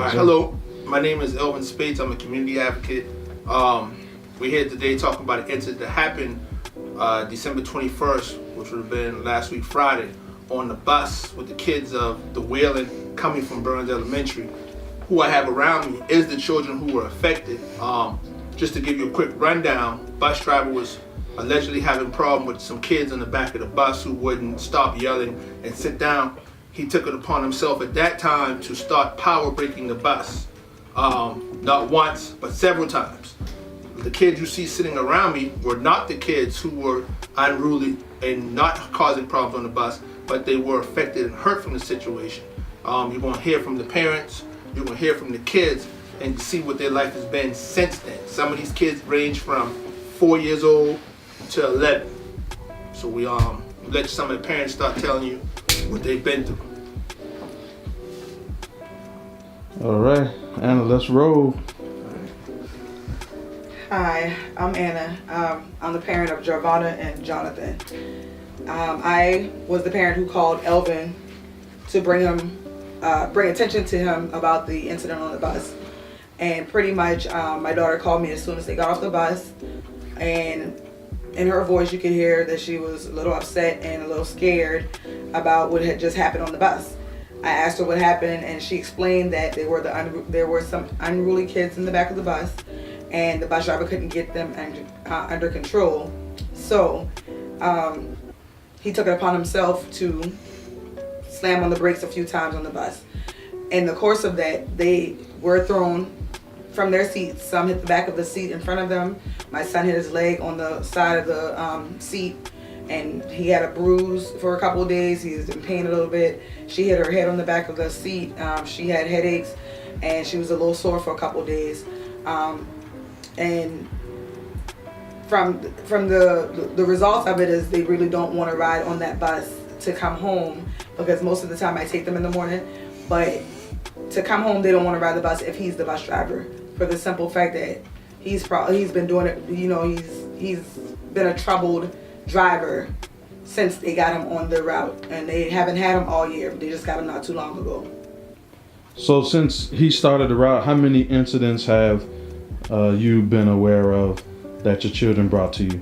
right, hello, my name is Elvin Spades. I'm a community advocate. We're here today talking about an incident that happened December 21st, which would have been last week Friday, on the bus with the kids of the Wheeling coming from Burns Elementary. Who I have around me is the children who were affected. Just to give you a quick rundown, bus driver was allegedly having a problem with some kids in the back of the bus who wouldn't stop yelling and sit down. He took it upon himself at that time to start power braking the bus. Not once, but several times. The kids you see sitting around me were not the kids who were unruly and not causing problems on the bus, but they were affected and hurt from the situation. You're going to hear from the parents, you're going to hear from the kids, and see what their life has been since then. Some of these kids range from 4 years old to 11. So we let some of the parents start telling you what they've been through. All right, Anna, let's roll. Hi, I'm Anna. I'm the parent of Jarvana and Jonathan. I was the parent who called Elvin to bring attention to him about the incident on the bus. And pretty much my daughter called me as soon as they got off the bus, and in her voice you could hear that she was a little upset and a little scared about what had just happened on the bus. I asked her what happened, and she explained that there were some unruly kids in the back of the bus, and the bus driver couldn't get them under control. So he took it upon himself to slam on the brakes a few times on the bus. In the course of that, they were thrown from their seats. Some hit the back of the seat in front of them. My son hit his leg on the side of the seat, and he had a bruise for a couple of days. He was in pain a little bit. She hit her head on the back of the seat. She had headaches, and she was a little sore for a couple of days. And from the results of it is they really don't want to ride on that bus to come home, because most of the time I take them in the morning, but to come home they don't want to ride the bus if he's the bus driver, for the simple fact that he's been doing it, he's been a troubled driver since they got him on the route, and they haven't had him all year. They just got him not too long ago. So since he started the route, how many incidents have you been aware of that your children brought to you?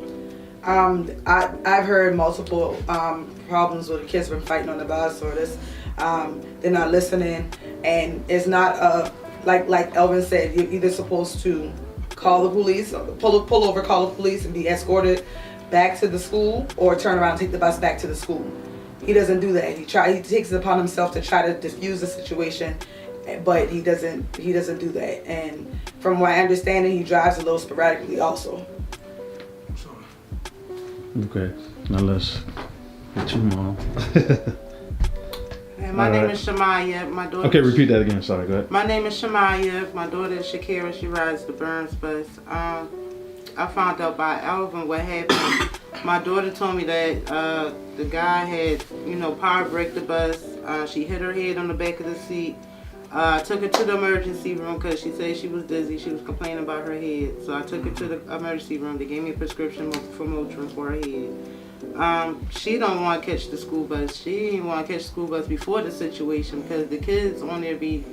I've heard multiple problems where the kids been fighting on the bus, or this they're not listening, and it's not like Elvin said, you're either supposed to call the police, or pull over, call the police, and be escorted back to the school, or turn around and take the bus back to the school. He doesn't do that. He takes it upon himself to try to diffuse the situation, but he doesn't do that. And from what I understand, he drives a little sporadically also. Okay, now let's get you, Mom. My name is Shamaya. My daughter. Okay, repeat that again. Sorry, go ahead. My name is Shamaya. My daughter is Shakira. She rides the Burns bus. I found out by Alvin what happened. My daughter told me that the guy had, power braked the bus. She hit her head on the back of the seat. Took her to the emergency room because she said she was dizzy. She was complaining about her head. So I took her to the emergency room. They gave me a prescription for Motrin for her head. She don't want to catch the school bus. She didn't want to catch the school bus before the situation because the kids on there be,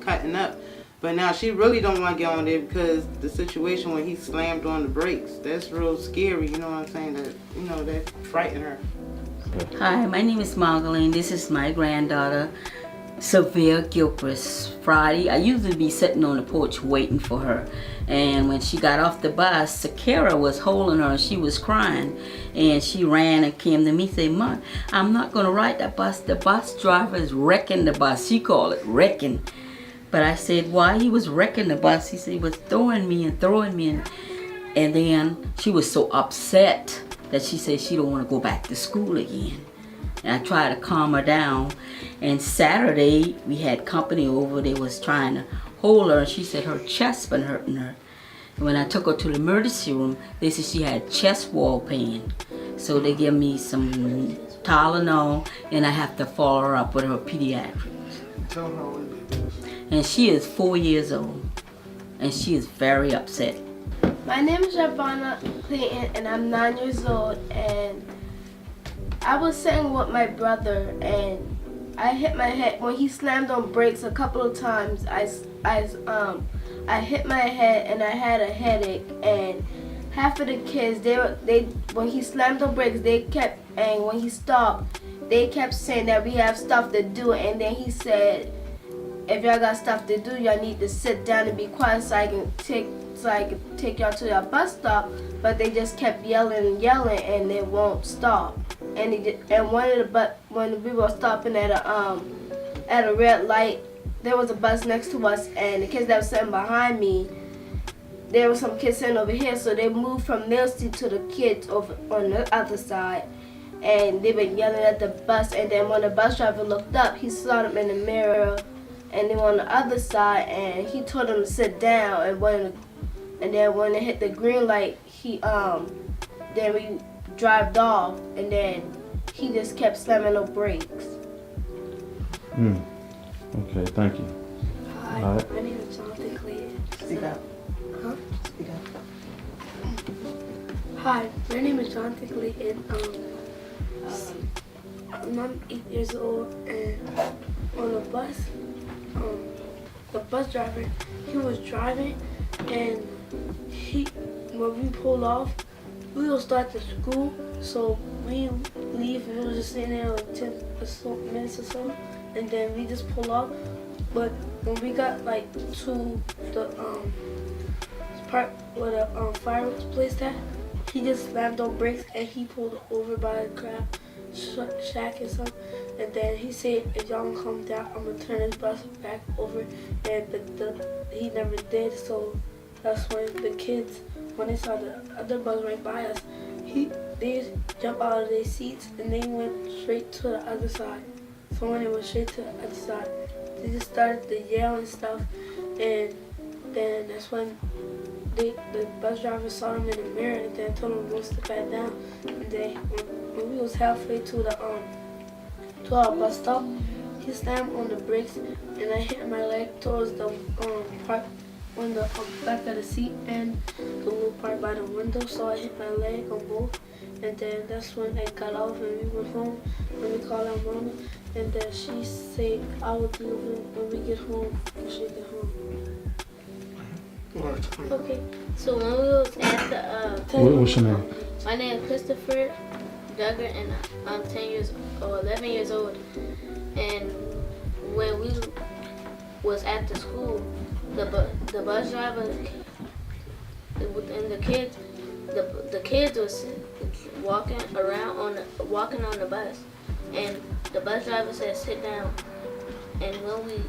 cutting up. But now she really don't want to get on there because the situation when he slammed on the brakes, that's real scary. You know what I'm saying? That frightened her. Hi, my name is Margaline. This is my granddaughter, Sylvia Gilchrist. Friday, I usually be sitting on the porch waiting for her. And when she got off the bus, Sakara was holding her and she was crying. And she ran and came to me and said, "Mom, I'm not going to ride that bus. The bus driver is wrecking the bus." She called it wrecking. But I said, why he was wrecking the bus? He said he was throwing me. And then she was so upset that she said she don't want to go back to school again. And I tried to calm her down. And Saturday, we had company over. They was trying to hold her. And she said her chest been hurting her. And when I took her to the emergency room, they said she had chest wall pain. So they gave me some Tylenol, and I have to follow her up with her pediatrics. Tell her what it is. And she is 4 years old, and she is very upset. My name is Jarvana Clayton, and I'm 9 years old, and I was sitting with my brother, and I hit my head when he slammed on brakes a couple of times. I hit my head and I had a headache. And half of the kids, they when he slammed on brakes, and when he stopped, they kept saying that we have stuff to do. And then he said, if y'all got stuff to do, y'all need to sit down and be quiet so I can take y'all to your bus stop. But they just kept yelling and yelling, and they won't stop. And when we were stopping at a red light, there was a bus next to us, and the kids that were sitting behind me, there were some kids sitting over here, so they moved from their seat to the kids over on the other side. And they been yelling at the bus, and then when the bus driver looked up, he saw them in the mirror, and they were on the other side, and he told them to sit down. And then when they hit the green light, then we drove off, and then he just kept slamming on brakes. Okay, thank you. Hi, All right. my name is Jonathan Clayton. Speak up. Huh? Speak up. Hi, my name is Jonathan Clayton. I'm 8 years old, and on the bus driver, he was driving, and when we pulled off, we will start the school, so we leave, and we were just sitting there like 10 minutes or so, and then we just pull off. But when we got like to the part where the fireworks place at, he just slammed on brakes and he pulled over by a crab shack and something. And then he said, if y'all don't come down, I'm gonna turn this bus back over. And he never did, so that's when the kids, when they saw the other bus right by us, they jumped out of their seats and they went straight to the other side. So when they went straight to the other side, they just started to yell and stuff, and then that's when the bus driver saw them in the mirror and then told them to go step back down. And then when we was halfway to our bus stop, he slammed on the brakes and I hit my leg towards the part on the back of the seat and the little part by the window, so I hit my leg on both. And then that's when I got off and we went home and we called our mama, and then she said I will do it when we get home, when she get home. Okay, so when we was at the What's your name? my name is Christopher Duggar, and I'm 11 years old. And when we was at the school, the bus driver and the kids was walking on the bus, and the bus driver said sit down. And when we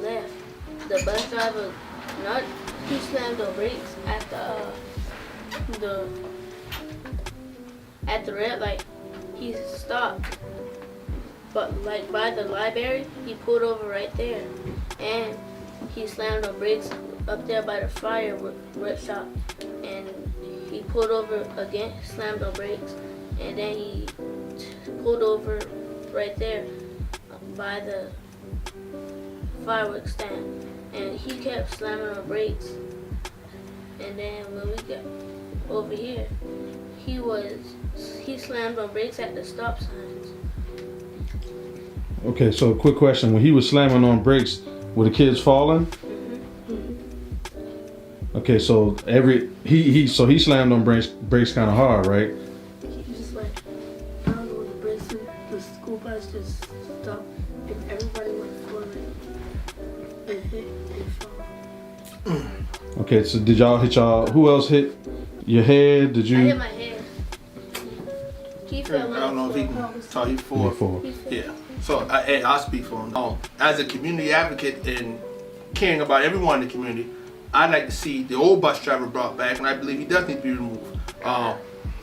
left, the bus driver he slammed the brakes at the red light. He stopped, but like by the library, he pulled over right there, and he slammed the brakes up there by the fireworks shop, and he pulled over again, slammed the brakes, and then he pulled over right there by the fireworks stand, and he kept slamming on brakes. And then when we got over here, he slammed on brakes at the stop signs. Okay, so quick question. When he was slamming on brakes, were the kids falling? Okay, so he slammed on brakes kind of hard, right? He just like, I don't know, the brakes and the school bus just stopped and everybody went forward and hit and fall. Okay, so did y'all hit who else hit your head? Did you? I hit my head. He I fell don't know if he can tell you for. Four. Yeah. So I'll speak for him. As a community advocate and caring about everyone in the community, I'd like to see the old bus driver brought back, and I believe he does need to be removed.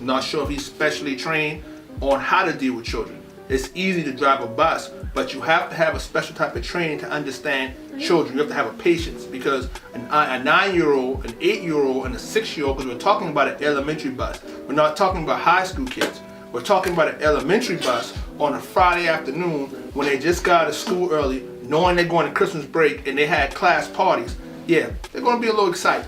Not sure if he's specially trained on how to deal with children. It's easy to drive a bus, but you have to have a special type of training to understand children. You have to have a patience, because a 9-year-old, an 8-year-old, and a 6-year-old, because we're talking about an elementary bus. We're not talking about high school kids. We're talking about an elementary bus on a Friday afternoon when they just got out of school early, knowing they're going to Christmas break and they had class parties. Yeah, they're going to be a little excited.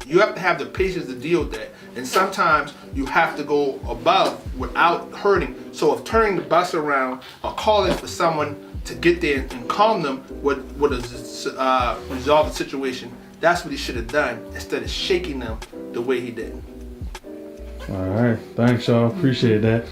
You have to have the patience to deal with that. And sometimes you have to go above without hurting. So if turning the bus around or calling for someone to get there and calm them would have resolved the situation. That's what he should have done instead of shaking them the way he did. All right, thanks y'all, appreciate that.